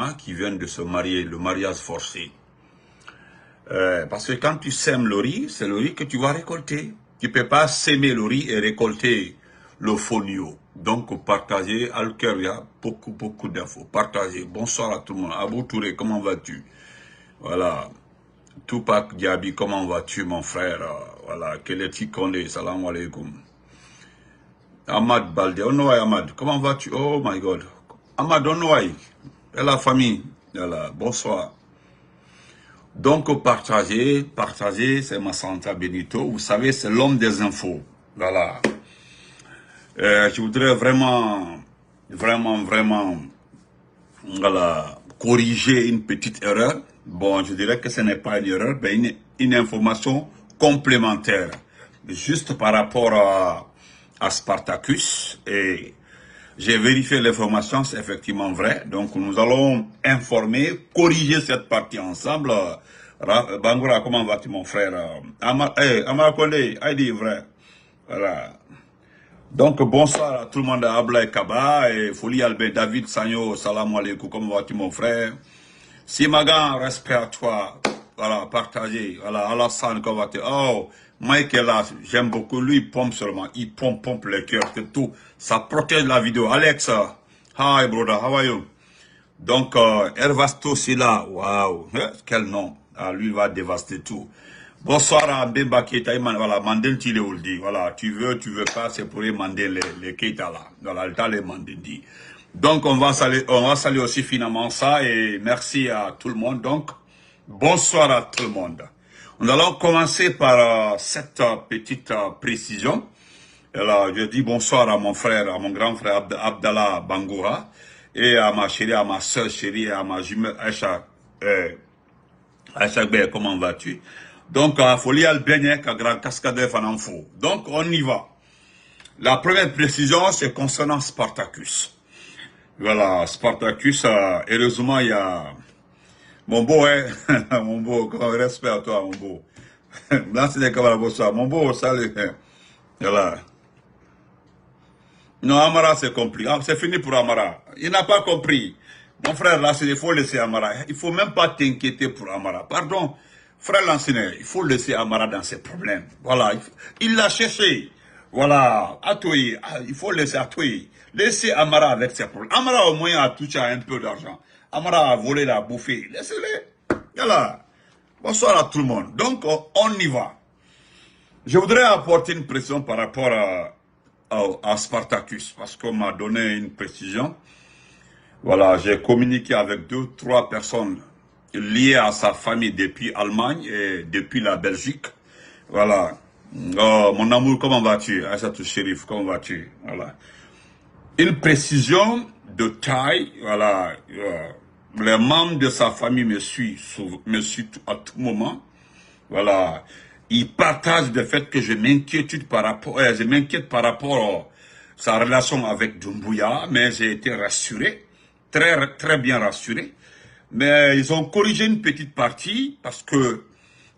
actuellement qui viennent de se marier, le mariage forcé. Parce que quand tu sèmes le riz, c'est le riz que tu vas récolter. Tu ne peux pas s'aimer le riz et récolter le fonio. Donc, partagez. Al cœur, il y a beaucoup d'infos. Partagez. Bonsoir à tout le monde. Abou Touré, comment vas-tu? Voilà. Tupac Diaby, comment vas-tu, mon frère? Voilà. Keleti Kondé, salam alaikum. Ahmad Balde, Onouaï Ahmad, comment vas-tu? Oh my God. Ahmad Onouaï, et la famille. Voilà. Bonsoir. Donc, partagez, c'est ma Santa Benito. Vous savez, c'est l'homme des infos. Voilà. Je voudrais vraiment, voilà, corriger une petite erreur. Bon, je dirais que ce n'est pas une erreur, mais une information complémentaire. Juste par rapport à Spartacus. Et j'ai vérifié l'information, c'est effectivement vrai. Donc, nous allons informer, corriger cette partie ensemble. Bangoura, comment vas-tu, mon frère? Amar Kondé, Aïdi, vrai. Voilà. Donc, bonsoir à tout le monde à Abla et Kaba, et Folie Albert, David Sanyo, salam alaikum, comment vas-tu, mon frère? Simagan, respect à toi. Voilà, partagez. Voilà, Alassane, comment vas-tu? Oh, Mike est là, j'aime beaucoup. Lui, il pompe seulement. Il pompe le cœur, c'est tout. Ça protège la vidéo. Alex, hi, brother, how are you? Donc, Ervasto, c'est là. Waouh, quel nom. Ah, lui, il va dévaster tout. Bonsoir à Mbemba Keita, voilà, Mandel Tileouldi, voilà, tu veux pas, c'est pour les Mandel, les Keita là, voilà, le temps les Mandel dit. Donc, on va saluer aussi finalement ça, et merci à tout le monde, donc, bonsoir à tout le monde. Nous allons commencer par cette petite précision. Alors, je dis bonsoir à mon frère, à mon grand frère Abdallah Bangoura, et à ma chérie, à ma soeur chérie, et à ma jumelle Aïcha, Aïcha Bé, comment vas-tu? Donc, Folie Albeniek, à Grand Cascadeur Fananfo. Donc, on y va. La première précision, c'est concernant Spartacus. Voilà, Spartacus, heureusement, il y a... Mon beau, hein, mon beau, respect à toi, mon beau. Là, c'est des camarades, bonsoir. Mon beau, salut. Voilà. Non, Amara, c'est compris. C'est fini pour Amara. Il n'a pas compris. Mon frère, là, il faut laisser Amara. Il ne faut même pas t'inquiéter pour Amara. Pardon. Frère l'enseignant, il faut laisser Amara dans ses problèmes. Voilà, il l'a cherché. Voilà, Atoui, il faut laisser Atoui. Laissez Amara avec ses problèmes. Amara au moins a touché un peu d'argent. Amara a volé la bouffée. Laissez-les. Voilà. Bonsoir à tout le monde. Donc, on y va. Je voudrais apporter une précision par rapport à Spartacus, parce qu'on m'a donné une précision. Voilà, j'ai communiqué avec 2-3 personnes lié à sa famille depuis Allemagne et depuis la Belgique. Voilà. Oh, mon amour, comment vas-tu? Aïssatou Chérif, comment vas-tu? Voilà. Une précision de taille, voilà. Les membres de sa famille me suivent à tout moment. Voilà. Ils partagent le fait que je m'inquiète par rapport à sa relation avec Doumbouya, mais j'ai été rassuré, très bien rassuré. Mais ils ont corrigé une petite partie parce que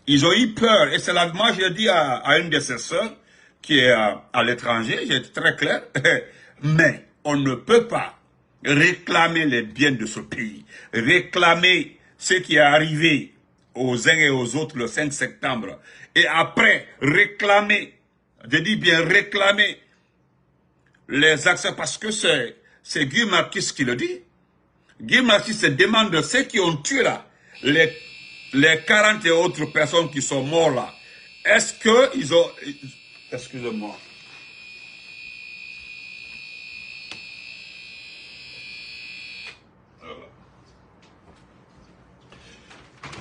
ils ont eu peur. Et c'est là, moi j'ai dit à une de ses sœurs qui est à l'étranger, j'ai été très clair, mais on ne peut pas réclamer les biens de ce pays, réclamer ce qui est arrivé aux uns et aux autres le 5 septembre, et après réclamer, je dis bien réclamer les accès, parce que c'est Guy Marquis qui le dit. Guy Marquis se demande de ceux qui ont tué là, les 40 et autres personnes qui sont mortes là. Est-ce qu'ils ont... Excusez-moi.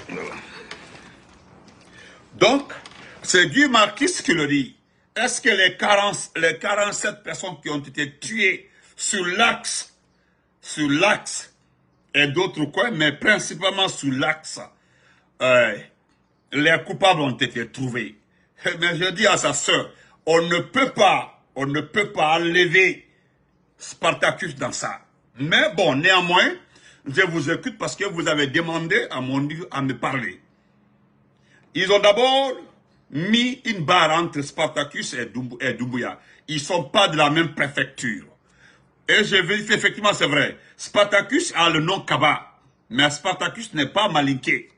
Voilà. Donc, c'est Guy Marquis qui le dit. Est-ce que les 47 personnes qui ont été tuées sur l'axe, et d'autres coins, mais principalement sur l'axe, les coupables ont été trouvés. Mais je dis à sa sœur, on ne peut pas enlever Spartacus dans ça. Mais bon, néanmoins, je vous écoute parce que vous avez demandé à me parler. Ils ont d'abord mis une barre entre Spartacus et Doumbouya. Ils ne sont pas de la même préfecture. Et j'ai vérifié, effectivement, c'est vrai. Spartacus a le nom Kaba. Mais Spartacus n'est pas malinqué.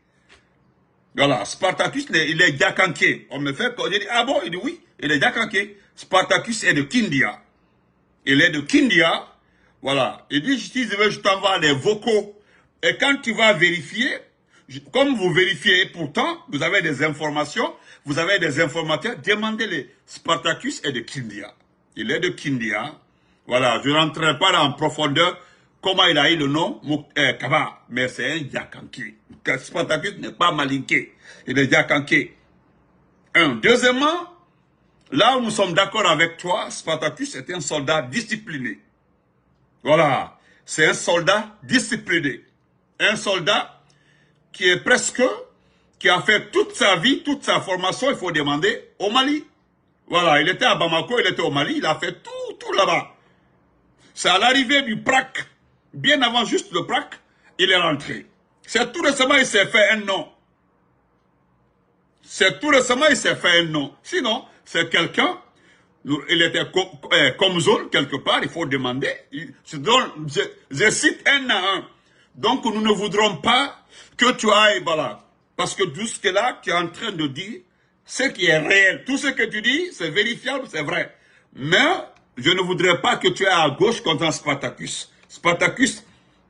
Voilà, Spartacus, il est Diakanké. On me fait, j'ai dit, ah bon, il dit oui, il est Diakanké. Spartacus est de Kindia. Il est de Kindia. Voilà. Il dit, si je veux, je t'envoie les vocaux. Et quand tu vas vérifier, comme vous vérifiez, pourtant, vous avez des informations, vous avez des informateurs, demandez-les. Spartacus est de Kindia. Il est de Kindia. Voilà, je ne rentrerai pas en profondeur comment il a eu le nom Kaba, mais c'est un Diakanké. Spartacus n'est pas malinqué, il est Diakanké. Deuxièmement, là où nous sommes d'accord avec toi, Spartacus est un soldat discipliné. Voilà, c'est un soldat discipliné. Un soldat qui est presque, qui a fait toute sa vie, toute sa formation, il faut demander, au Mali. Voilà, il était à Bamako, il était au Mali, il a fait tout là-bas. C'est à l'arrivée du PRAC, bien avant juste le PRAC, il est rentré. C'est tout récemment, il s'est fait un nom. C'est tout récemment, il s'est fait un nom. Sinon, c'est quelqu'un, il était comme zone quelque part, il faut demander. Je cite un à un. Donc, nous ne voudrons pas que tu ailles, voilà. Parce que jusque-là, tu es en train de dire ce qui est réel. Tout ce que tu dis, c'est vérifiable, c'est vrai. Mais, je ne voudrais pas que tu ailles à gauche contre un Spartacus. Spartacus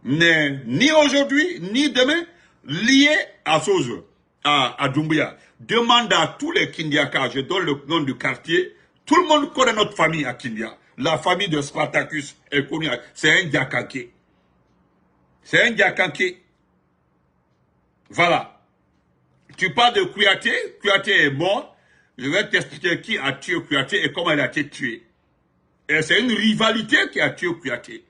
n'est ni aujourd'hui, ni demain, lié à Sozo, à Doumbouya. Demande à tous les Kindiakas, je donne le nom du quartier, tout le monde connaît notre famille à Kindia. La famille de Spartacus est connue, c'est un Diakanké. C'est un Diakanké. Voilà. Tu parles de Kouyaté, Kouyaté est mort, je vais t'expliquer qui a tué Kouyaté et comment il a été tué. Et c'est une rivalité qui a tué Kouyaté.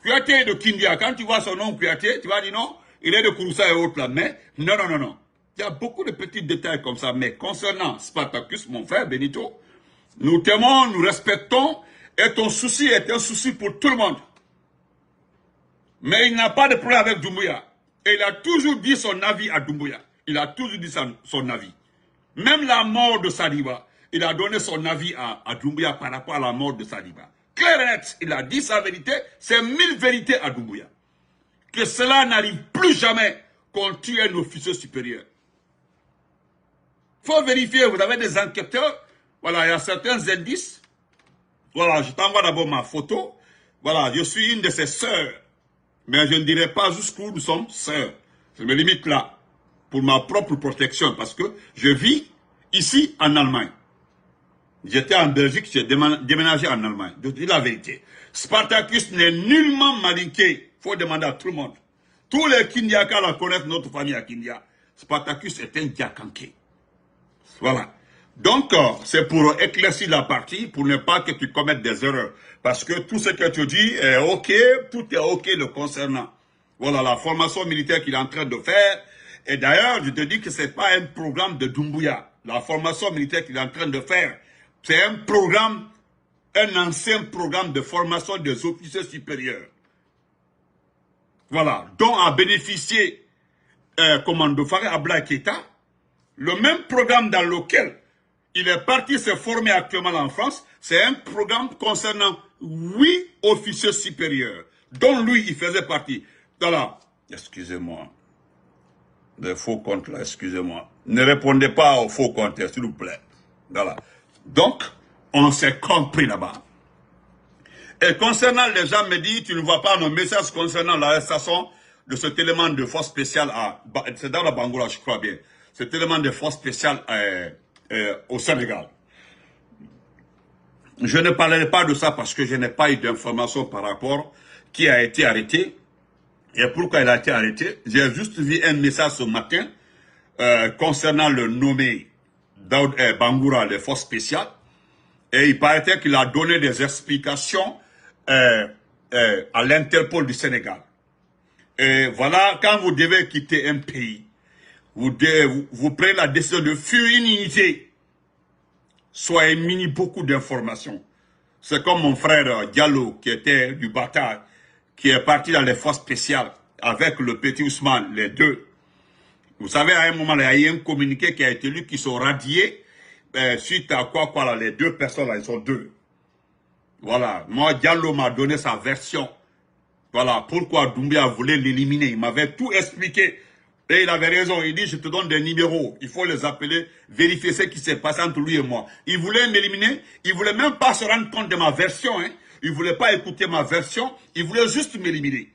Kouyaté est de Kindia. Quand tu vois son nom Kouyaté, tu vas dire non, il est de Kouroussa et autres là. Mais non, non, non, non. Il y a beaucoup de petits détails comme ça. Mais concernant Spartacus, mon frère Benito, nous t'aimons, nous respectons. Et ton souci est un souci pour tout le monde. Mais il n'a pas de problème avec Doumbouya. Et il a toujours dit son avis à Doumbouya. Il a toujours dit son avis. Même la mort de Sadiba, il a donné son avis à Doumbouya par rapport à la mort de Sadiba. Clair et net, il a dit sa vérité, c'est 1000 vérités à Doumbouya. Que cela n'arrive plus jamais qu'on tue un officier supérieur. Il faut vérifier, vous avez des enquêteurs, voilà, il y a certains indices. Voilà, je t'envoie d'abord ma photo. Voilà, je suis une de ses sœurs. Mais je ne dirai pas jusqu'où nous sommes sœurs. Je me limite là, pour ma propre protection, parce que je vis ici en Allemagne. J'étais en Belgique, j'ai déménagé en Allemagne. Je dis la vérité. Spartacus n'est nullement malinqué. Il faut demander à tout le monde. Tous les Kindiakas la connaissent, notre famille à Kindia. Spartacus est un Diakanké. Voilà. Donc, c'est pour éclaircir la partie, pour ne pas que tu commettes des erreurs. Parce que tout ce que tu dis est OK, tout est OK le concernant. Voilà, la formation militaire qu'il est en train de faire. Et d'ailleurs, je te dis que ce n'est pas un programme de Doumbouya. La formation militaire qu'il est en train de faire, c'est un programme, un ancien programme de formation des officiers supérieurs. Voilà, dont a bénéficié Commando Faré Abla Keita, le même programme dans lequel il est parti se former actuellement en France, c'est un programme concernant 8 officiers supérieurs, dont lui, il faisait partie. Voilà, excusez-moi, les faux comptes là, excusez-moi. Ne répondez pas aux faux comptes, s'il vous plaît. Voilà. Donc, on s'est compris là-bas. Et concernant les gens me disent, tu ne vois pas nos messages concernant l'arrestation de cet élément de force spéciale c'est dans la Bangola, je crois bien. Cet élément de force spéciale au Sénégal. Je ne parlerai pas de ça parce que je n'ai pas eu d'informations par rapport qui a été arrêté et pourquoi il a été arrêté. J'ai juste vu un message ce matin concernant le nommé Daoud Bangoura, les forces spéciales. Et il paraît qu'il a donné des explications à l'Interpol du Sénégal. Et voilà, quand vous devez quitter un pays, vous prenez la décision de fuir une unité. Soyez muni beaucoup d'informations. C'est comme mon frère Diallo, qui était du bataille, qui est parti dans les forces spéciales avec le petit Ousmane, les deux. Vous savez, à un moment, il y a eu un communiqué qui a été lu, qui sont radiés, suite à quoi, là, les deux personnes, là, ils sont deux. Voilà. Moi, Diallo m'a donné sa version. Voilà pourquoi Doumbia voulait l'éliminer. Il m'avait tout expliqué. Et il avait raison. Il dit, je te donne des numéros. Il faut les appeler, vérifier ce qui s'est passé entre lui et moi. Il voulait m'éliminer. Il voulait même pas se rendre compte de ma version. Hein. Il voulait pas écouter ma version. Il voulait juste m'éliminer.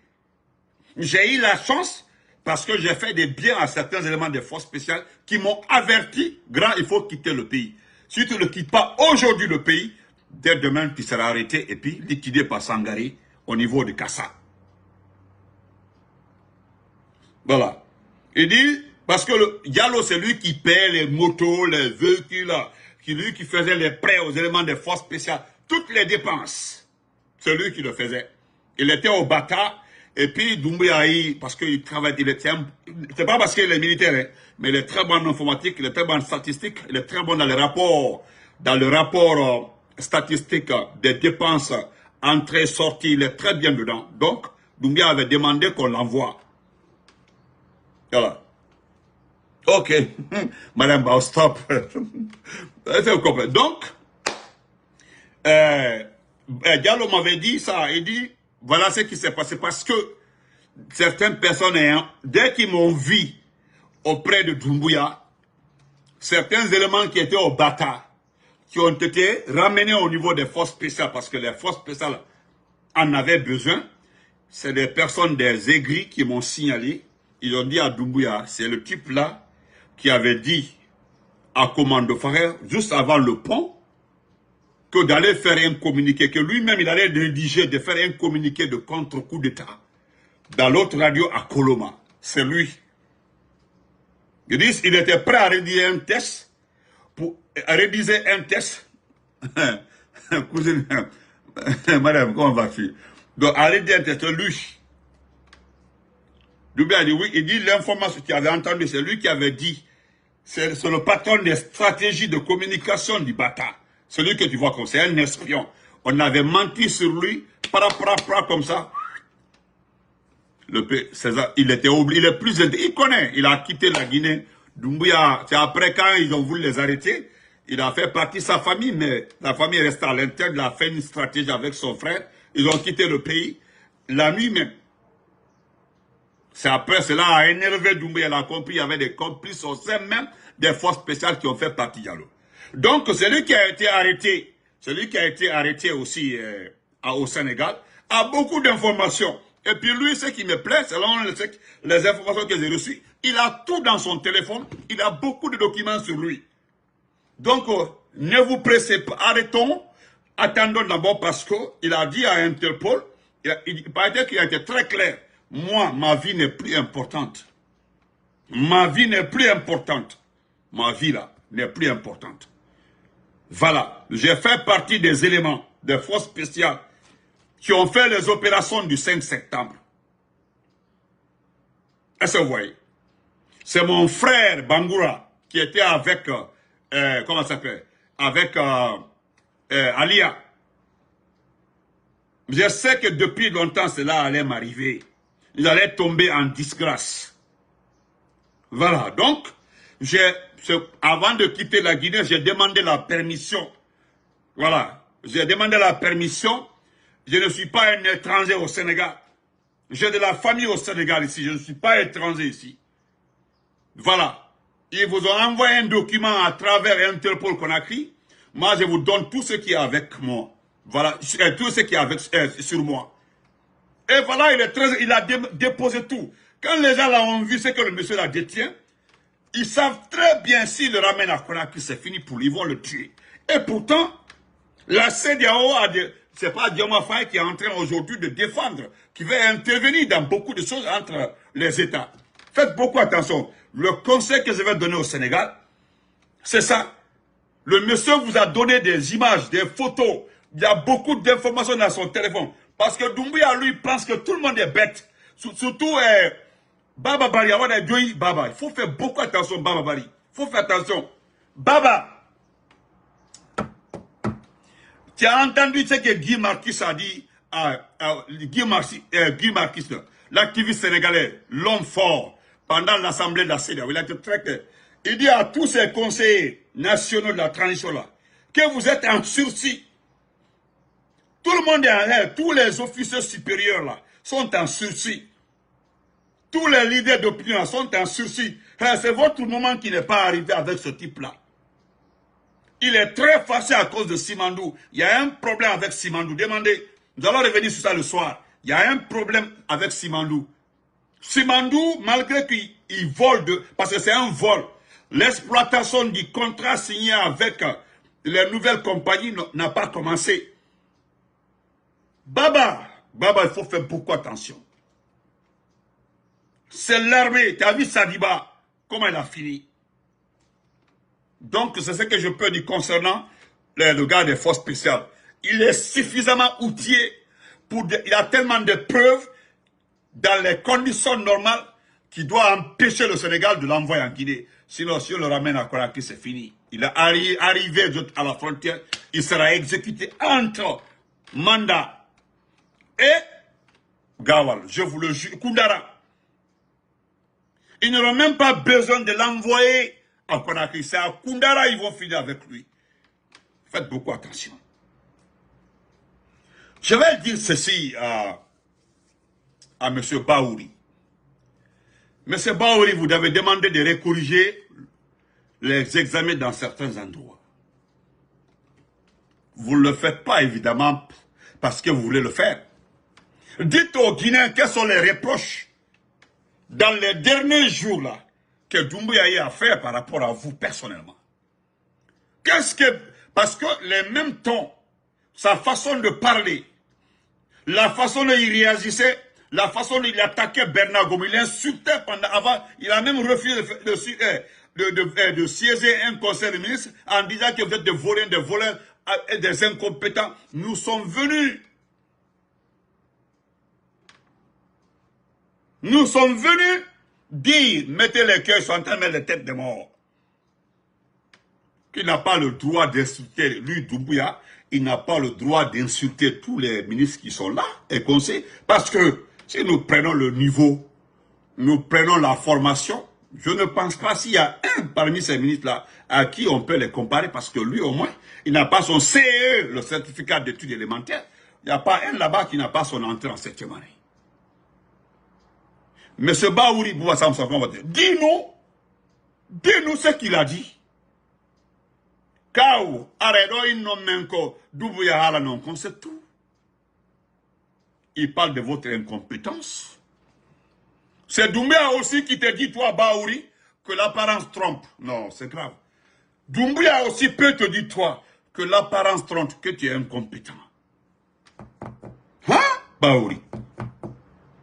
J'ai eu la chance parce que j'ai fait des biens à certains éléments des forces spéciales qui m'ont averti, grand, il faut quitter le pays. Si tu ne quittes pas aujourd'hui le pays, dès demain, tu seras arrêté et puis liquidé par Sangaré au niveau de Kassa. Voilà. Il dit, parce que le Diallo, c'est lui qui paie les motos, les véhicules, c'est lui qui faisait les prêts aux éléments des forces spéciales, toutes les dépenses. C'est lui qui le faisait. Il était au Bata, et puis Doumbouya, parce qu'il travaille, c'est pas parce qu'il est militaire, hein, mais il est très bon en informatique, il est très bon en statistique, il est très bon dans le rapport statistique des dépenses, entrées, sorties, il est très bien dedans. Donc, Doumbouya avait demandé qu'on l'envoie. Voilà. Ok. Madame Bao, stop. Donc, Diallo m'avait dit ça. Il dit, voilà ce qui s'est passé. Parce que certaines personnes, dès qu'ils m'ont vu auprès de Doumbouya, certains éléments qui étaient au Bata, qui ont été ramenés au niveau des forces spéciales, parce que les forces spéciales en avaient besoin, c'est des personnes, des aigris qui m'ont signalé. Ils ont dit à Doumbouya, c'est le type là qui avait dit à Commando Frère, juste avant le pont, que d'aller faire un communiqué, que lui-même il allait rédiger, de faire un communiqué de contre-coup d'État dans l'autre radio à Coloma. C'est lui. Ils disent il était prêt à rédiger un test, cousine, madame, comment vas-tu? Donc, à rédiger un test, lui. Doumbouya a dit oui, il dit l'information qu'il avait entendue, c'est lui qui avait dit, c'est le patron des stratégies de communication du Bata. Celui que tu vois comme c'est un espion. On avait menti sur lui, comme ça. Il était oublié, il est plus élevé, il connaît, il a quitté la Guinée. Doumbouya, c'est après quand ils ont voulu les arrêter, il a fait partie de sa famille, mais la famille est restée à l'intérieur, il a fait une stratégie avec son frère, ils ont quitté le pays, la nuit même. C'est après cela a énervé Doumbouya, il a compris, il y avait des complices au sein même des forces spéciales qui ont fait partie Diallo. Donc, celui qui a été arrêté aussi au Sénégal, a beaucoup d'informations. Et puis lui, ce qui me plaît, selon les informations que j'ai reçues, il a tout dans son téléphone, il a beaucoup de documents sur lui. Donc, ne vous pressez pas, arrêtons, attendons d'abord parce qu'il a dit à Interpol, il paraît qu'il a été très clair. Moi, ma vie n'est plus importante. Ma vie n'est plus importante. Ma vie, là, n'est plus importante. Voilà. J'ai fait partie des éléments des forces spéciales qui ont fait les opérations du 5 septembre. Est-ce que vous voyez? C'est mon frère Bangoura qui était avec, comment ça s'appelle? Avec Alia. Je sais que depuis longtemps, cela allait m'arriver. Ils allaient tomber en disgrâce. Voilà, donc, avant de quitter la Guinée, j'ai demandé la permission. Voilà, j'ai demandé la permission. Je ne suis pas un étranger au Sénégal. J'ai de la famille au Sénégal ici, je ne suis pas étranger ici. Voilà, ils vous ont envoyé un document à travers Interpol Conakry. Moi, je vous donne tout ce qui est avec moi. Voilà, tout ce qui est avec, sur moi. Et voilà, il a déposé tout. Quand les gens là ont vu ce que le monsieur là détient, ils savent très bien s'ils le ramènent à Conakry, c'est fini pour lui, ils vont le tuer. Et pourtant, la CEDEAO c'est pas Dioma Faye qui est en train aujourd'hui de défendre, qui veut intervenir dans beaucoup de choses entre les États. Faites beaucoup attention. Le conseil que je vais donner au Sénégal, c'est ça. Le monsieur vous a donné des images, des photos. Il y a beaucoup d'informations dans son téléphone. Parce que Doumbouya, lui, pense que tout le monde est bête. Surtout, Baba Bari, Baba. Il faut faire beaucoup attention, Baba Bari. Il faut faire attention. Baba. Tu as entendu ce que Guy Marquis a dit Guy Marquis, l'activiste sénégalais, l'homme fort, pendant l'assemblée de la CEDEAO. Il a été très clair. Il dit à tous ces conseillers nationaux de la transition là, que vous êtes en sursis. Tout le monde est en l'air, tous les officiers supérieurs là, sont en sursis. Tous les leaders d'opinion sont en sursis. C'est votre moment qui n'est pas arrivé avec ce type-là. Il est très fâché à cause de Simandou. Il y a un problème avec Simandou. Demandez. Nous allons revenir sur ça le soir. Il y a un problème avec Simandou. Simandou, malgré qu'il vole, parce que c'est un vol, l'exploitation du contrat signé avec les nouvelles compagnies n'a pas commencé. Baba, il faut faire beaucoup attention. C'est l'armée. Tu as vu Sadiba, comment il a fini. Donc, c'est ce que je peux dire concernant le gars des forces spéciales. Il est suffisamment outillé, il a tellement de preuves dans les conditions normales qu'il doit empêcher le Sénégal de l'envoyer en Guinée. Sinon, si on le ramène à Conakry, c'est fini. Il est arrivé à la frontière, il sera exécuté entre Manda et Gawal. Je vous le jure, Koundara. Ils n'auront même pas besoin de l'envoyer à Conakry. C'est à Koundara ils vont finir avec lui. Faites beaucoup attention. Je vais dire ceci à M. Baouri. M. Baouri, vous avez demandé de recorriger les examens dans certains endroits. Vous ne le faites pas, évidemment, parce que vous voulez le faire. Dites aux Guinéens quels sont les reproches dans les derniers jours là que Doumbouya a eu à faire par rapport à vous personnellement. Parce que les mêmes tons, sa façon de parler, la façon dont il réagissait, la façon dont il attaquait Bernard Gomes, il insultait avant, il a même refusé de siéger un conseil de ministres en disant que vous êtes des voleurs, des incompétents. Nous sommes venus dire, mettez les cœurs sur en train de mettre les têtes des morts. Qu'il n'a pas le droit d'insulter, lui, Doumbouya, il n'a pas le droit d'insulter tous les ministres qui sont là et conseillers. Parce que si nous prenons le niveau, nous prenons la formation, je ne pense pas s'il y a un parmi ces ministres-là à qui on peut les comparer parce que lui, au moins, il n'a pas son CE, le certificat d'études élémentaires. Il n'y a pas un là-bas qui n'a pas son entrée en 7e année. M. Baouri, dis-nous ce qu'il a dit. Kao, Aredo, Innomenko, Doumbouya Halanon, c'est tout. Il parle de votre incompétence. C'est Doumbouya aussi qui te dit, toi, Baouri, que l'apparence trompe. Non, c'est grave. Doumbouya aussi peut te dire, toi, que l'apparence trompe, que tu es incompétent. Hein, Baouri?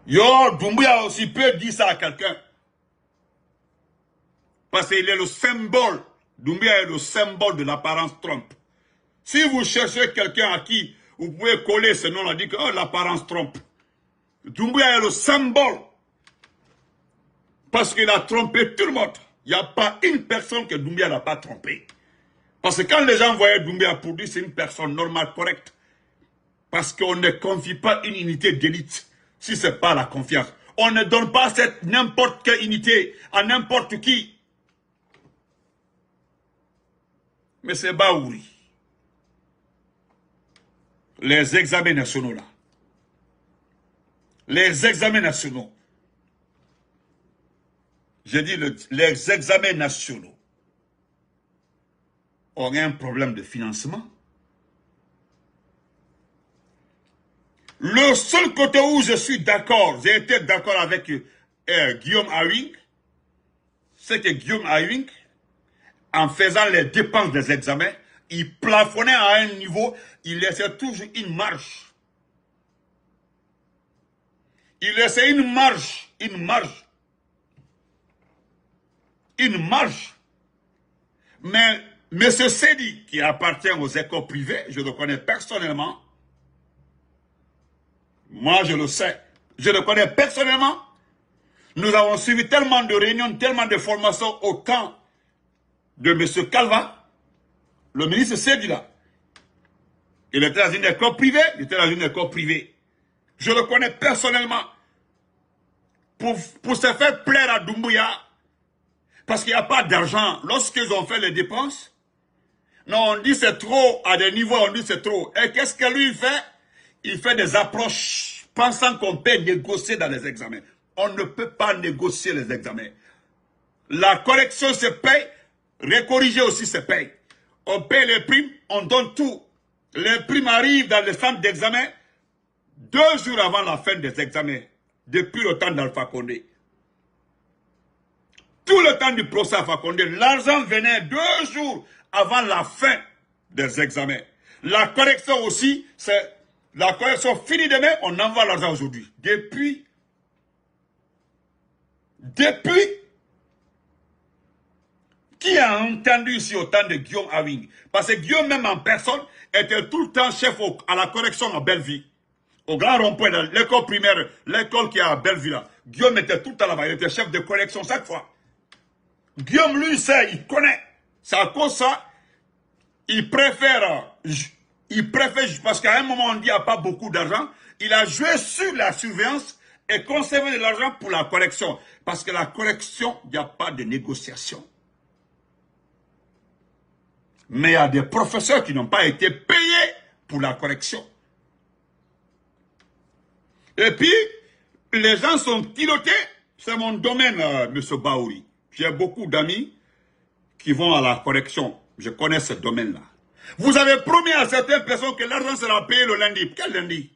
Yo, Doumbouya aussi peut dire ça à quelqu'un. Parce qu'il est le symbole. Doumbouya est le symbole de l'apparence trompe. Si vous cherchez quelqu'un à qui vous pouvez coller ce nom-là, dit que oh, l'apparence trompe. Doumbouya est le symbole. Parce qu'il a trompé tout le monde. Il n'y a pas une personne que Doumbouya n'a pas trompé. Parce que quand les gens voyaient Doumbouya pour dire c'est une personne normale, correcte. Parce qu'on ne confie pas une unité d'élite si ce n'est pas la confiance. On ne donne pas cette n'importe quelle unité à n'importe qui. Mais c'est Baouri. Les examens nationaux là. Les examens nationaux. J'ai dit les examens nationaux ont un problème de financement. Le seul côté où je suis d'accord, j'ai été d'accord avec Guillaume Awing, c'est que Guillaume Awing, en faisant les dépenses des examens, il plafonnait à un niveau, il laissait toujours une marge. Il laissait une marge. Mais M. Sedi, qui appartient aux écoles privées, je le connais personnellement. Moi, je le sais. Je le connais personnellement. Nous avons suivi tellement de réunions, tellement de formations au temps de M. Calva, le ministre Sedi là. Il était dans une école privée. Je le connais personnellement. Pour se faire plaire à Doumbouya, parce qu'il n'y a pas d'argent. Lorsqu'ils ont fait les dépenses, non, on dit c'est trop, à des niveaux, on dit c'est trop. Et qu'est-ce que lui fait? Il fait des approches pensant qu'on peut négocier dans les examens. On ne peut pas négocier les examens. La correction se paye, récorriger aussi se paye. On paye les primes, on donne tout. Les primes arrivent dans les centres d'examen 2 jours avant la fin des examens, depuis le temps d'Alpha Condé. Tout le temps du procès Alpha Condé, l'argent venait 2 jours avant la fin des examens. La correction aussi, c'est la correction finie demain, on envoie l'argent aujourd'hui. Depuis, qui a entendu ici au temps de Guillaume Awing? Parce que Guillaume, même en personne, était tout le temps chef à la correction à Belleville. Au grand rond-point, dans l'école primaire, l'école qui est à Belleville, là. Guillaume était tout le temps là-bas, il était chef de correction chaque fois. Guillaume, lui, sait, il connaît. C'est à cause de ça, il préfère, parce qu'à un moment, on dit qu'il n'y a pas beaucoup d'argent, il a joué sur la surveillance et conservé de l'argent pour la correction. Parce que la correction, il n'y a pas de négociation. Mais il y a des professeurs qui n'ont pas été payés pour la correction. Et puis, les gens sont pilotés. C'est mon domaine, M. Baouri. J'ai beaucoup d'amis qui vont à la correction. Je connais ce domaine-là. Vous avez promis à certaines personnes que l'argent sera payé le lundi. Quel lundi?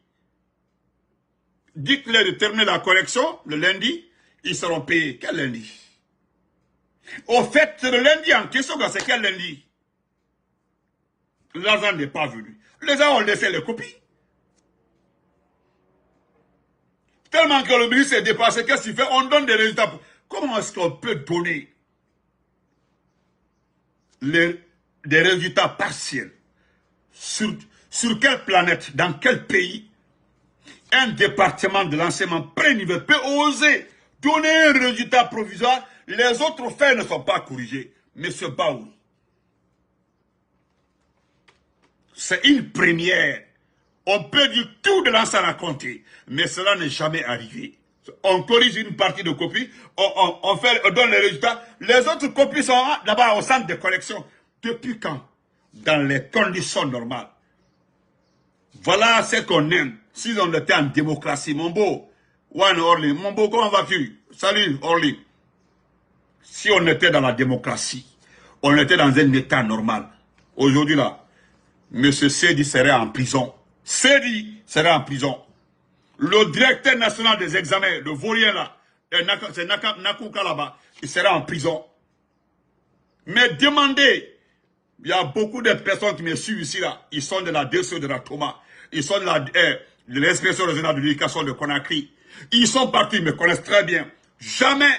Dites-leur de terminer la correction le lundi. Ils seront payés. Quel lundi? Au fait, le lundi en question, c'est quel lundi? L'argent n'est pas venu. Les gens ont laissé les copies. Tellement que le ministre est dépassé, qu'est-ce qu'il fait? On donne des résultats. Comment est-ce qu'on peut donner des résultats partiels? Sur quelle planète, dans quel pays, un département de l'enseignement pré-niveau peut oser donner un résultat provisoire? Les autres faits ne sont pas corrigés. Monsieur Baouri, c'est une première. On peut dire tout de l'ensemble à compter, mais cela n'est jamais arrivé. On corrige une partie de copie, on donne les résultats. Les autres copies sont là-bas au centre de correction. Depuis quand? Dans les conditions normales. Voilà ce qu'on aime. Si on était en démocratie, mon beau, One Orly, mon beau, comment vas-tu? Salut Orly. Si on était dans la démocratie, on était dans un état normal. Aujourd'hui là, M. Sedi serait en prison. Sedi serait en prison. Le directeur national des examens, le vaurien là, c'est Nakouka là-bas, il serait en prison. Mais demandez, il y a beaucoup de personnes qui me suivent ici là, ils sont de la DSO de la Thomas, ils sont de l'inspection régionale de l'éducation de Conakry. Ils sont partis, ils me connaissent très bien. Jamais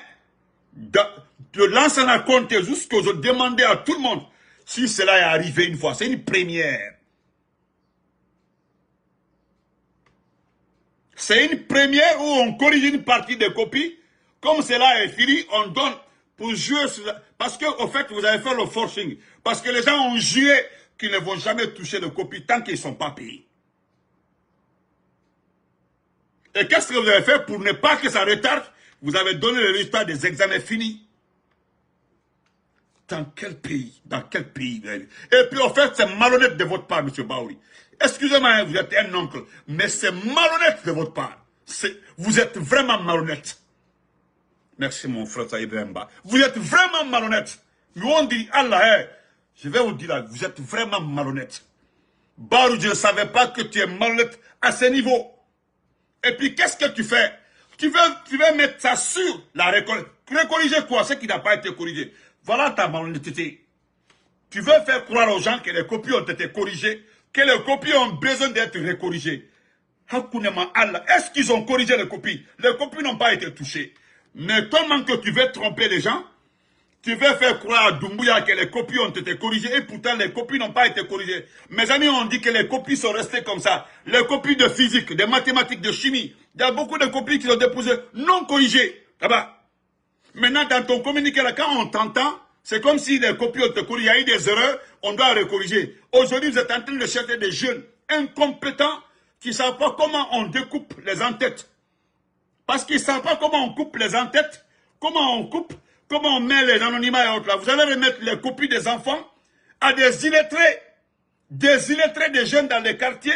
de lancer la compte jusqu'à je demander à tout le monde si cela est arrivé une fois. C'est une première. C'est une première où on corrige une partie des copies. Comme cela est fini, on donne pour jouer sur la... Parce qu'au fait, vous avez fait le forcing. Parce que les gens ont joué qu'ils ne vont jamais toucher de copies tant qu'ils ne sont pas payés. Et qu'est-ce que vous avez fait pour ne pas que ça retarde? Vous avez donné le résultat des examens finis. Dans quel pays? Dans quel pays? Et puis, en fait, c'est malhonnête de votre part, M. Baouri. Excusez-moi, vous êtes un oncle, mais c'est malhonnête de votre part. Vous êtes vraiment malhonnête. Merci, mon frère Saïd Remba. Vous êtes vraiment malhonnête. Nous, on dit, Allah, je vais vous dire là, vous êtes vraiment malhonnête. Baouri, je ne savais pas que tu es malhonnête à ce niveau. Et puis, qu'est-ce que tu fais? Tu veux mettre ça sur la récolte. Corriger quoi? Ce qui n'a pas été corrigé. Voilà ta malhonnêteté. Tu veux faire croire aux gens que les copies ont été corrigées, que les copies ont besoin d'être recorrigées. Est-ce qu'ils ont corrigé les copies? Les copies n'ont pas été touchées. Mais tellement que tu veux tromper les gens, tu veux faire croire à Doumbouya que les copies ont été corrigées et pourtant les copies n'ont pas été corrigées. Mes amis ont dit que les copies sont restées comme ça. Les copies de physique, de mathématiques, de chimie, il y a beaucoup de copies qui sont déposées non corrigées. Là-bas. Maintenant, dans ton communiqué, là, quand on t'entend, c'est comme si les copies ont été corrigées. Il y a eu des erreurs, on doit les corriger. Aujourd'hui, vous êtes en train de chercher des jeunes incompétents qui ne savent pas comment on découpe les en-têtes. Parce qu'ils ne savent pas comment on coupe les en-têtes, comment on coupe, comment on met les anonymats et autres là. Vous allez remettre les copies des enfants à des illettrés des jeunes dans les quartiers,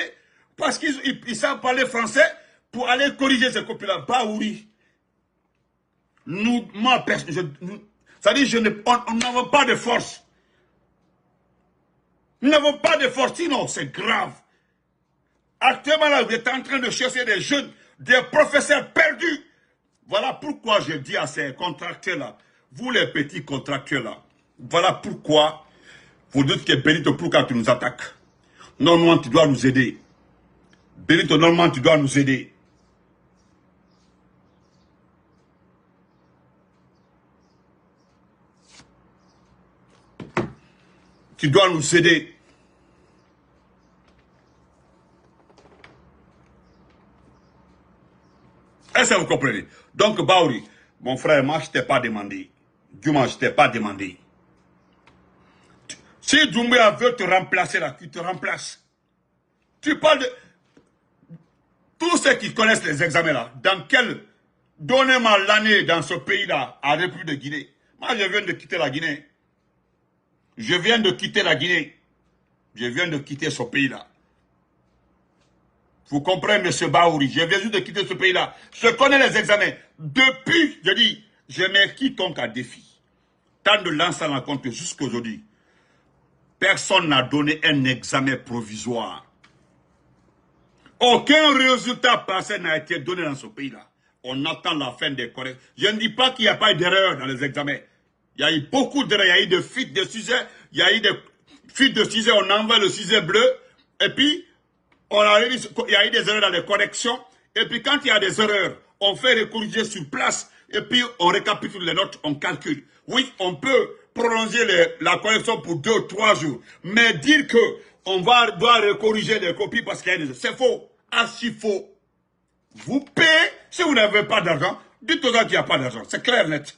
parce qu'ils savent parler français, pour aller corriger ces copies-là. Baouri, moi, ça dit, on n'avons pas de force. Nous n'avons pas de force, sinon c'est grave. Actuellement, là, vous êtes en train de chercher des jeunes, des professeurs perdus. Voilà pourquoi je dis à ces contracteurs-là, vous les petits contracteurs-là, voilà pourquoi vous dites que Benito, pourquoi tu nous attaques? Normalement, tu dois nous aider. Benito, normalement, tu dois nous aider. Tu dois nous aider. Est-ce que vous comprenez? Donc, Baouri, mon frère, moi, je ne t'ai pas demandé. Duma, je ne t'ai pas demandé. Si Doumbouya veut te remplacer là, qu'il te remplace. Tu parles de... Tous ceux qui connaissent les examens là, dans quel... Donnez-moi l'année dans ce pays-là, à la République de Guinée. Moi, je viens de quitter la Guinée. Je viens de quitter la Guinée. Je viens de quitter ce pays-là. Vous comprenez, M. Baouri, je viens juste de quitter ce pays-là. Je connais les examens. Depuis, je dis, je mets quiconque à défi. Tant de l'ancien en compte jusqu'à aujourd'hui. Personne n'a donné un examen provisoire. Aucun résultat passé n'a été donné dans ce pays-là. On attend la fin des corrections. Je ne dis pas qu'il n'y a pas eu d'erreur dans les examens. Il y a eu beaucoup d'erreurs. Il y a eu des fuites de sujets. Il y a eu des fuites de sujets. On envoie le sujet bleu. Et puis, il y a eu des erreurs dans les corrections. Et puis, quand il y a des erreurs, on fait les corriger sur place. Et puis, on récapitule les notes, on calcule. Oui, on peut prolonger la correction pour 2 ou 3 jours. Mais dire que on doit recorriger les copies parce qu'il y a des... C'est faux. Archi faux. Vous payez, si vous n'avez pas d'argent, dites aux gens qu'il n'y a pas d'argent. C'est clair, net.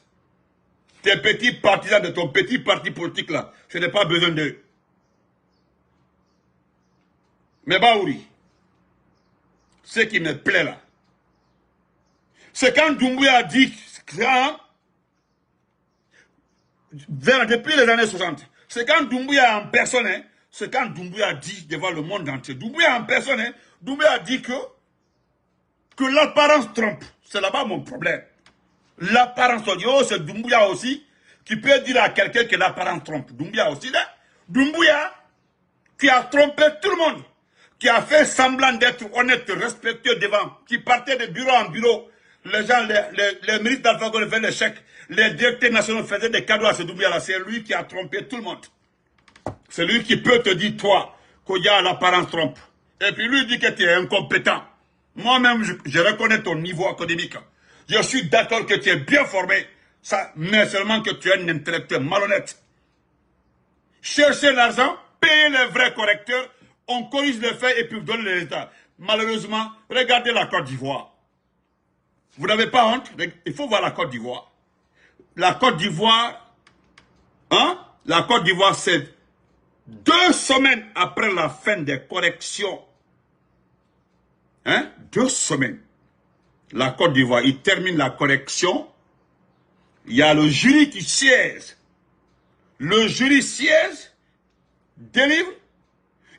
Tes petits partisans de ton petit parti politique là, je n'ai pas besoin d'eux. Mais Baouri, ce qui me plaît là, c'est quand Doumbouya a dit, depuis les années 60, c'est quand Doumbouya en personne, hein, c'est quand Doumbouya a dit devant le monde entier, Doumbouya en personne, hein, Doumbouya a dit que l'apparence trompe. C'est là-bas mon problème. L'apparence trompe. Oh, c'est Doumbouya aussi qui peut dire à quelqu'un que l'apparence trompe. Doumbouya aussi, là. Doumbouya qui a trompé tout le monde, qui a fait semblant d'être honnête, respectueux devant, qui partait de bureau en bureau. Les gens, les ministres d'Alpha Condé faisaient des chèques, les directeurs nationaux faisaient des cadeaux à ce Doumbouya-là. C'est lui qui a trompé tout le monde. C'est lui qui peut te dire, toi, qu'il y a l'apparence trompe. Et puis lui dit que tu es incompétent. Moi-même, je reconnais ton niveau académique. Je suis d'accord que tu es bien formé, ça, mais seulement que tu es un intellectuel malhonnête. Chercher l'argent, payer les vrais correcteurs, on corrige les faits et puis vous donne les résultats. Malheureusement, regardez la Côte d'Ivoire. Vous n'avez pas honte? Il faut voir la Côte d'Ivoire. La Côte d'Ivoire, hein? La Côte d'Ivoire, c'est 2 semaines après la fin des corrections. Hein? 2 semaines. La Côte d'Ivoire, il termine la correction. Il y a le jury qui siège. Le jury siège, délivre,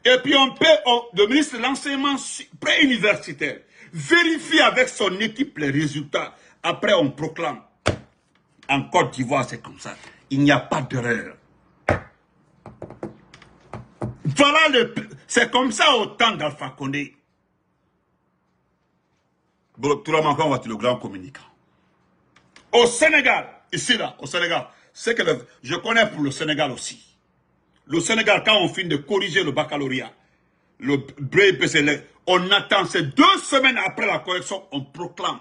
et puis le ministre de l'enseignement préuniversitaire vérifie avec son équipe les résultats. Après, on proclame. En Côte d'Ivoire, c'est comme ça. Il n'y a pas d'erreur. Voilà c'est comme ça au temps d'Alpha Condé. Tout le monde va être le grand communicant. Au Sénégal, ici là, au Sénégal, c'est que je connais pour le Sénégal aussi. Le Sénégal, quand on finit de corriger le baccalauréat, le BEPC, on attend, c'est 2 semaines après la correction, on proclame.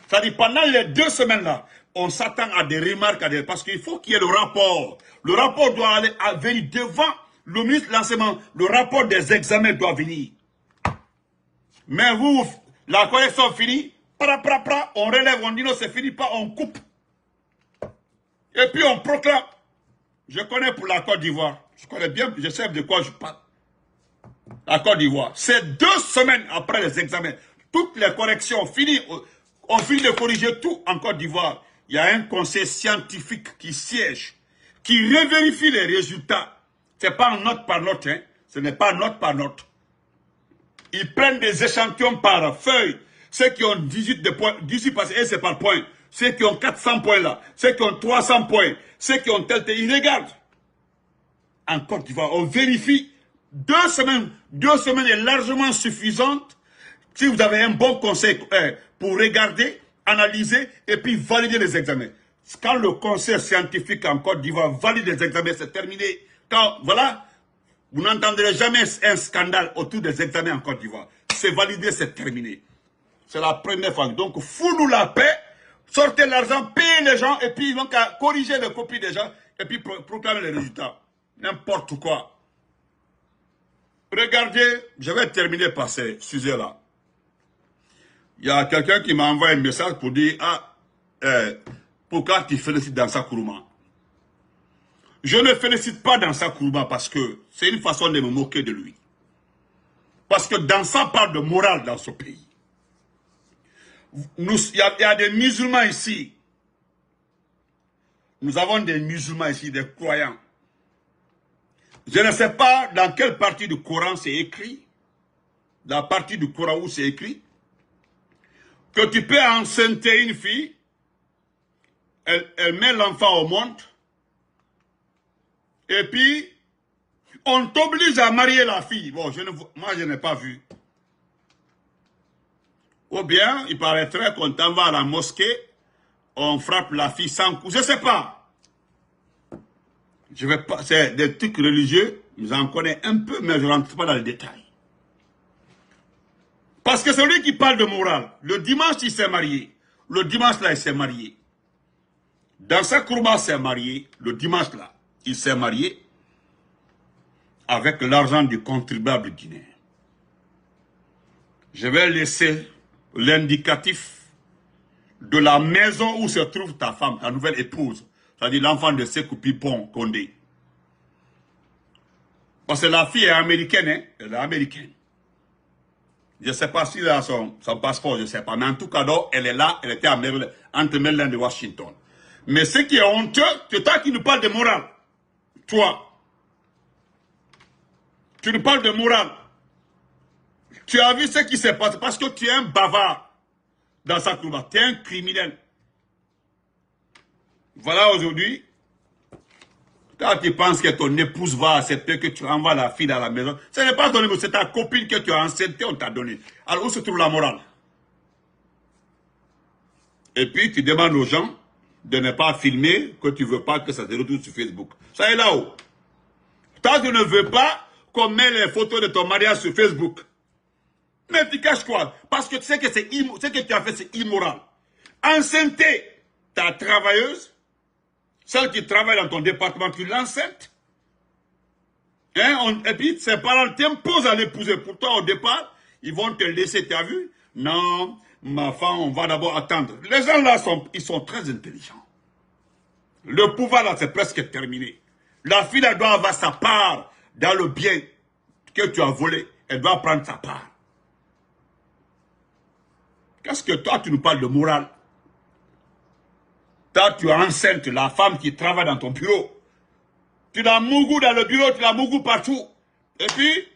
C'est-à-dire pendant les 2 semaines là, on s'attend à des remarques, parce qu'il faut qu'il y ait le rapport. Le rapport doit venir devant le ministre de l'enseignement. Le rapport des examens doit venir. Mais vous, la correction finie, on relève, on dit non, c'est fini, pas, on coupe. Et puis on proclame. Je connais pour la Côte d'Ivoire. Je connais bien, je sais de quoi je parle. La Côte d'Ivoire. C'est 2 semaines après les examens. Toutes les corrections finies. On finit de corriger tout en Côte d'Ivoire. Il y a un conseil scientifique qui siège, qui revérifie les résultats. Ce n'est pas note par note. Hein. Ce n'est pas note par note. Ils prennent des échantillons par feuille. Ceux qui ont 18 points, 18 passés, et c'est par point. Ceux qui ont 400 points là, ceux qui ont 300 points, ceux qui ont tel, ils regardent. En Côte d'Ivoire, on vérifie. 2 semaines est largement suffisante si vous avez un bon conseil pour regarder, analyser et puis valider les examens. Quand le conseil scientifique en Côte d'Ivoire valide les examens, c'est terminé. Quand, voilà, vous n'entendrez jamais un scandale autour des examens en Côte d'Ivoire. C'est validé, c'est terminé. C'est la première fois. Donc, fous-nous la paix, sortez l'argent, payez les gens, et puis ils n'ont qu'à corriger les copies des gens, et puis proclamer les résultats. N'importe quoi. Regardez, je vais terminer par ces sujets-là. Il y a quelqu'un qui m'a envoyé un message pour dire, pourquoi tu félicites Dansa Kourouma? Je ne félicite pas Dansa Kourouma parce que c'est une façon de me moquer de lui. Parce que Dansa parle de morale dans ce pays. Il y a des musulmans ici. Nous avons des musulmans ici, des croyants. Je ne sais pas dans quelle partie du Coran c'est écrit, la partie du Coran où c'est écrit, que tu peux enceinter une fille, elle met l'enfant au monde, et puis on t'oblige à marier la fille. Bon, moi je n'ai pas vu. Ou bien, il paraîtrait qu'on t'envoie à la mosquée, on frappe la fille sans coup. Je ne sais pas. Je vais pas, c'est des trucs religieux, j'en connais un peu, mais je ne rentre pas dans les détails. Parce que celui qui parle de morale, le dimanche il s'est marié. Le dimanche là il s'est marié. Dansa Kourouma s'est marié, le dimanche là, il s'est marié avec l'argent du contribuable guinéen. Je vais laisser l'indicatif de la maison où se trouve ta femme, ta nouvelle épouse. C'est-à-dire l'enfant de Sékou Pipon Condé. Parce que la fille est américaine, hein? Elle est américaine. Je ne sais pas s'il a son passeport, je ne sais pas. Mais en tout cas, donc, elle est là, elle était entre Maryland et Washington. Mais ce qui est honteux, c'est toi qui nous parles de morale. Toi. Tu nous parles de morale. Tu as vu ce qui s'est passé parce que tu es un bavard dans sa cour. Tu es un criminel. Voilà aujourd'hui, quand tu penses que ton épouse va accepter que tu envoies la fille dans la maison, ce n'est pas ton épouse, c'est ta copine que tu as enceintée, on t'a donné. Alors où se trouve la morale? Et puis tu demandes aux gens de ne pas filmer, que tu ne veux pas que ça se retrouve sur Facebook. Ça est là-haut. Toi, tu ne veux pas qu'on mette les photos de ton mariage sur Facebook. Mais tu caches quoi? Parce que tu sais que ce que tu as fait, c'est immoral. Enceinter ta travailleuse, celle qui travaille dans ton département, tu l'enceintes. Hein, et puis, ses parents t'imposent à l'épouser. Pourtant, au départ, ils vont te laisser, tu as vu? Non, ma femme, on va d'abord attendre. Les gens là, ils sont très intelligents. Le pouvoir là, c'est presque terminé. La fille, elle doit avoir sa part dans le bien que tu as volé. Elle doit prendre sa part. Qu'est-ce que toi, tu nous parles de morale? Toi, tu enceintes la femme qui travaille dans ton bureau. Tu la mougou dans le bureau, tu la mougou partout. Et puis,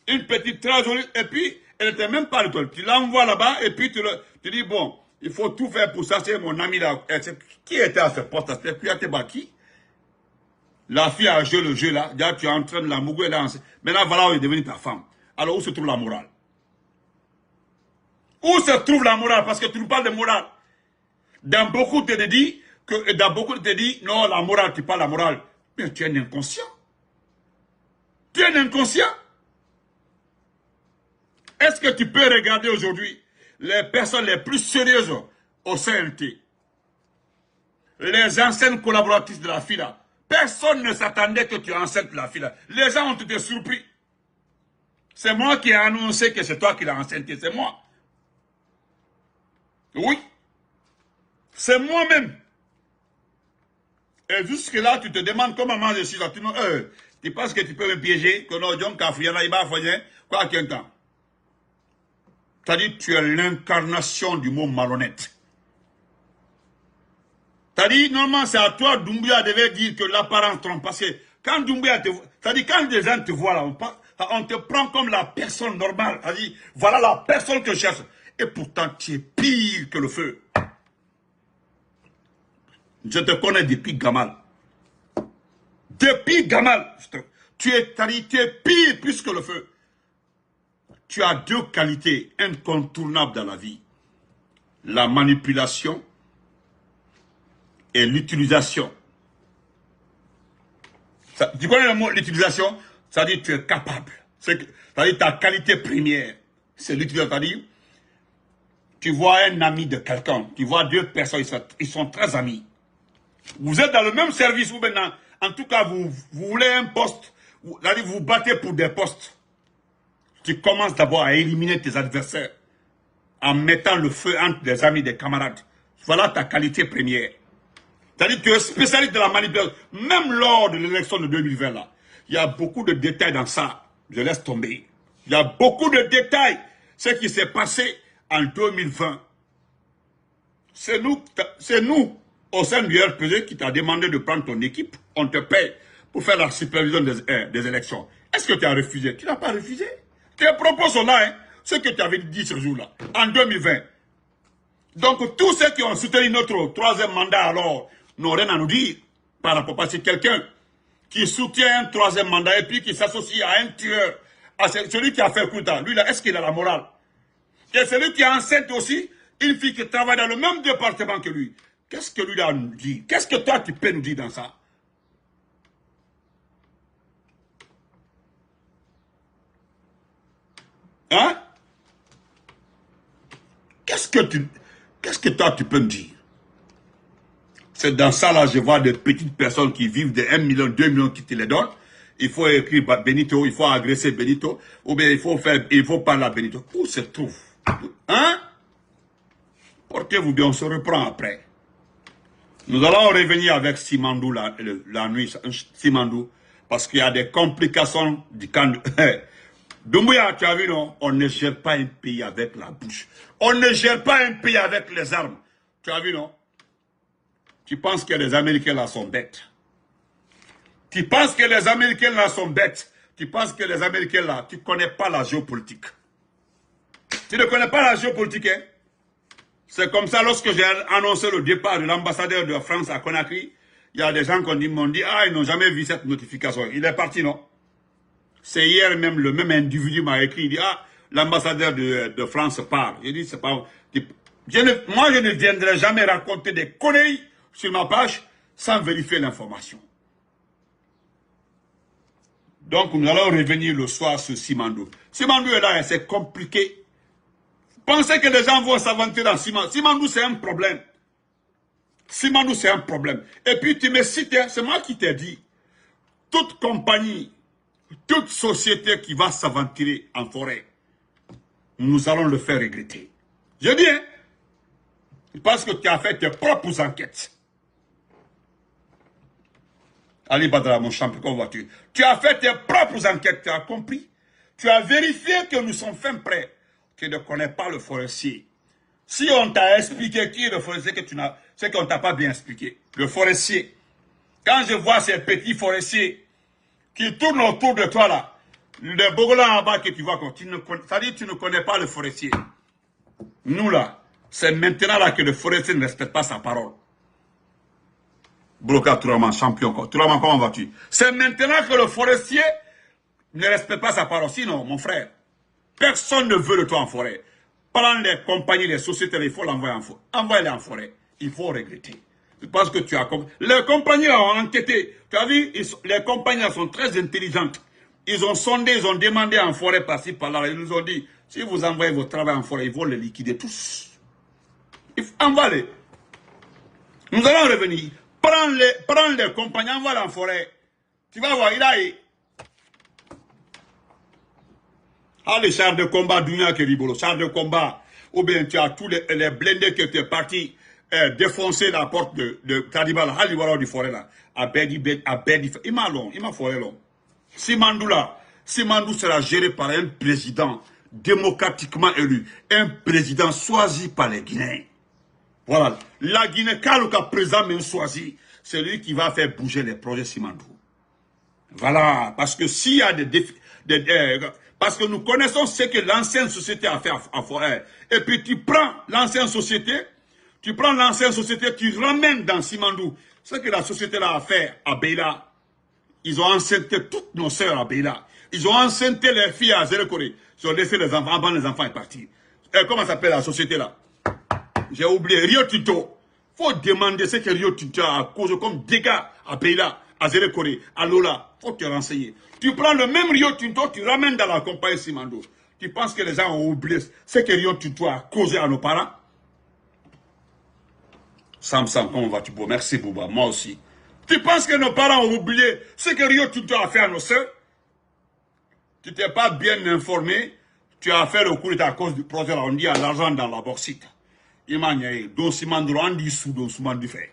une petite très jolie, et puis, elle n'était même pas de toi. Tu l'envoies là-bas, et puis tu dis, bon, il faut tout faire pour ça, c'est mon ami là. Qui était à ce poste? C'était qui? La fille a joué le jeu là. Déjà, tu es en train de la mougou, elle est enceinte. Maintenant, voilà où elle est devenue ta femme. Alors, où se trouve la morale? Où se trouve la morale? Parce que tu nous parles de morale. Dans beaucoup de te dit non, la morale, tu parles de la morale. Mais tu es un inconscient. Tu es un inconscient. Est-ce que tu peux regarder aujourd'hui les personnes les plus sérieuses au CNT? Les anciennes collaboratrices de la fille là. Personne ne s'attendait que tu enceintes la fille là. Les gens ont été surpris. C'est moi qui ai annoncé que c'est toi qui l'as enceintée. C'est moi. Oui. C'est moi-même. Et jusque-là, tu te demandes comment moi je suis là. Tu penses que tu peux me piéger? Que non, John Kafriana, il va faire quoi qu'un temps? C'est-à-dire, tu es l'incarnation du mot malhonnête. C'est-à-dire, normalement, c'est à toi, Doumbouya devait dire que l'apparence trompe. Parce que quand Doumbouya te voit, c'est-à-dire, quand les gens te voient là, on te prend comme la personne normale. C'est-à-dire, voilà la personne que je cherche. Et pourtant, tu es pire que le feu. Je te connais depuis Gamal. Depuis Gamal. Tu es pire plus que le feu. Tu as deux qualités incontournables dans la vie. La manipulation et l'utilisation. Tu connais le mot l'utilisation? Ça dit que tu es capable. Ça dit ta qualité première. C'est l'utilisation. C'est-à-dire, tu vois un ami de quelqu'un, tu vois deux personnes, ils sont très amis. Vous êtes dans le même service, ou maintenant, en tout cas, vous voulez un poste, vous vous battez pour des postes. Tu commences d'abord à éliminer tes adversaires en mettant le feu entre des amis, des camarades. Voilà ta qualité première. C'est-à-dire que tu es spécialiste de la manipulation. Même lors de l'élection de 2020, là, il y a beaucoup de détails dans ça. Je laisse tomber. Il y a beaucoup de détails. Ce qui s'est passé en 2020. C'est nous, au sein du RPG, qui t'a demandé de prendre ton équipe. On te paye pour faire la supervision des élections. Est-ce que tu as refusé? Tu n'as pas refusé. Tes propos sont là, hein. Ce que tu avais dit ce jour-là, en 2020. Donc, tous ceux qui ont soutenu notre troisième mandat, alors, n'ont rien à nous dire par rapport à quelqu'un qui soutient un troisième mandat et puis qui s'associe à un tueur, à celui qui a fait le coup d'État. Lui, là, est-ce qu'il a la morale? Et celui qui est enceinte aussi, une fille qui travaille dans le même département que lui. Qu'est-ce que lui a à nous dire? Qu'est-ce que toi, tu peux nous dire dans ça? Hein? Qu'est-ce que toi, tu peux me dire? C'est dans ça, là, je vois des petites personnes qui vivent de 1 million, 2 millions qui te les donnent. Il faut écrire Benito, il faut agresser Benito, ou bien il faut parler à Benito. Où se trouve? Hein? Portez-vous bien, on se reprend après. Nous allons revenir avec Simandou la nuit, Simandou, parce qu'il y a des complications du camp. Doumbouya, tu as vu, non? On ne gère pas un pays avec la bouche. On ne gère pas un pays avec les armes. Tu as vu, non? Tu penses que les Américains là sont bêtes. Tu penses que les Américains là sont bêtes. Tu penses que les Américains là, tu ne connais pas la géopolitique. Tu ne connais pas la géopolitique, hein? C'est comme ça, lorsque j'ai annoncé le départ de l'ambassadeur de France à Conakry, il y a des gens qui m'ont dit, ah, ils n'ont jamais vu cette notification. Il est parti, non? C'est hier même, le même individu m'a écrit, il dit, ah, l'ambassadeur de France part. J'ai dit, c'est pas... moi, je ne viendrai jamais raconter des conneries sur ma page sans vérifier l'information. Donc, nous allons revenir le soir sur Simandou. Simandou est là, c'est compliqué. Pensez que les gens vont s'aventurer dans Simandou. Simandou, c'est un problème. Simandou, c'est un problème. Et puis, tu me cites, c'est moi qui t'ai dit, toute compagnie, toute société qui va s'aventurer en forêt, nous allons le faire regretter. Je dis, hein, parce que tu as fait tes propres enquêtes. Ali Badra, mon champion, comment vas-tu? Tu as fait tes propres enquêtes, tu as compris? Tu as vérifié que nous sommes fin prêts. Tu ne connais pas le forestier. Si on t'a expliqué qui est le forestier, c'est qu'on ne t'a pas bien expliqué. Le forestier. Quand je vois ces petits forestiers qui tournent autour de toi là, les Bogolans en bas que tu vois, ça dit que tu ne connais pas le forestier. Nous là, c'est maintenant là que le forestier ne respecte pas sa parole. Bloca Touraman, champion. Touraman, comment vas-tu? C'est maintenant que le forestier ne respecte pas sa parole. Sinon, mon frère, personne ne veut de toi en forêt. Prends les compagnies, les sociétés, il faut l'envoyer en forêt. Envoie-les en forêt. Il faut regretter. Je pense que tu as compris. Les compagnies ont enquêté. Tu as vu, les compagnies sont très intelligentes. Ils ont sondé, ils ont demandé en forêt par-ci, par-là. Ils nous ont dit, si vous envoyez votre travail en forêt, ils vont les liquider tous. Envoie-les. Nous allons revenir. Prends les compagnies, envoie-les en forêt. Tu vas voir, il a... Ah, les chars de combat, Dunia Keribolo, chars de combat. Ou bien tu as tous les blindés que tu es parti défoncer la porte de Kadibala, Haliwara du forêt là. À Bedi, il m'a forêt long. Simandou là, Simandou sera géré par un président démocratiquement élu. Un président choisi par les Guinéens. Voilà. La Guinée, Kalouka président même choisi, c'est lui qui va faire bouger les projets Simandou. Voilà. Parce que s'il y a des défis, Parce que nous connaissons ce que l'ancienne société a fait à Forêt. Et puis tu prends l'ancienne société, tu ramènes dans Simandou. Ce que la société là a fait à Beila. Ils ont enceinté toutes nos sœurs à Beila. Ils ont enceinté les filles à Zérekoré. Ils ont laissé les enfants, avant les enfants est partis. Et comment s'appelle la société là? J'ai oublié, Rio Tinto. Faut demander ce que Rio Tinto a causé comme dégâts à Beila, à Zérekoré, à Lola. Faut te renseigner. Tu prends le même Rio Tinto, tu ramènes dans la compagnie Simandou. Tu penses que les gens ont oublié ce que Rio Tinto a causé à nos parents? Sam, comment vas-tu, Bouba? Merci, Bouba. Moi aussi. Tu penses que nos parents ont oublié ce que Rio Tinto a fait à nos soeurs? Tu t'es pas bien informé. Tu as fait le coup à cause du projet. On dit à l'argent dans la bauxite. Il m'a dit, donc Simandou, on dit sous, donc Simandou fait.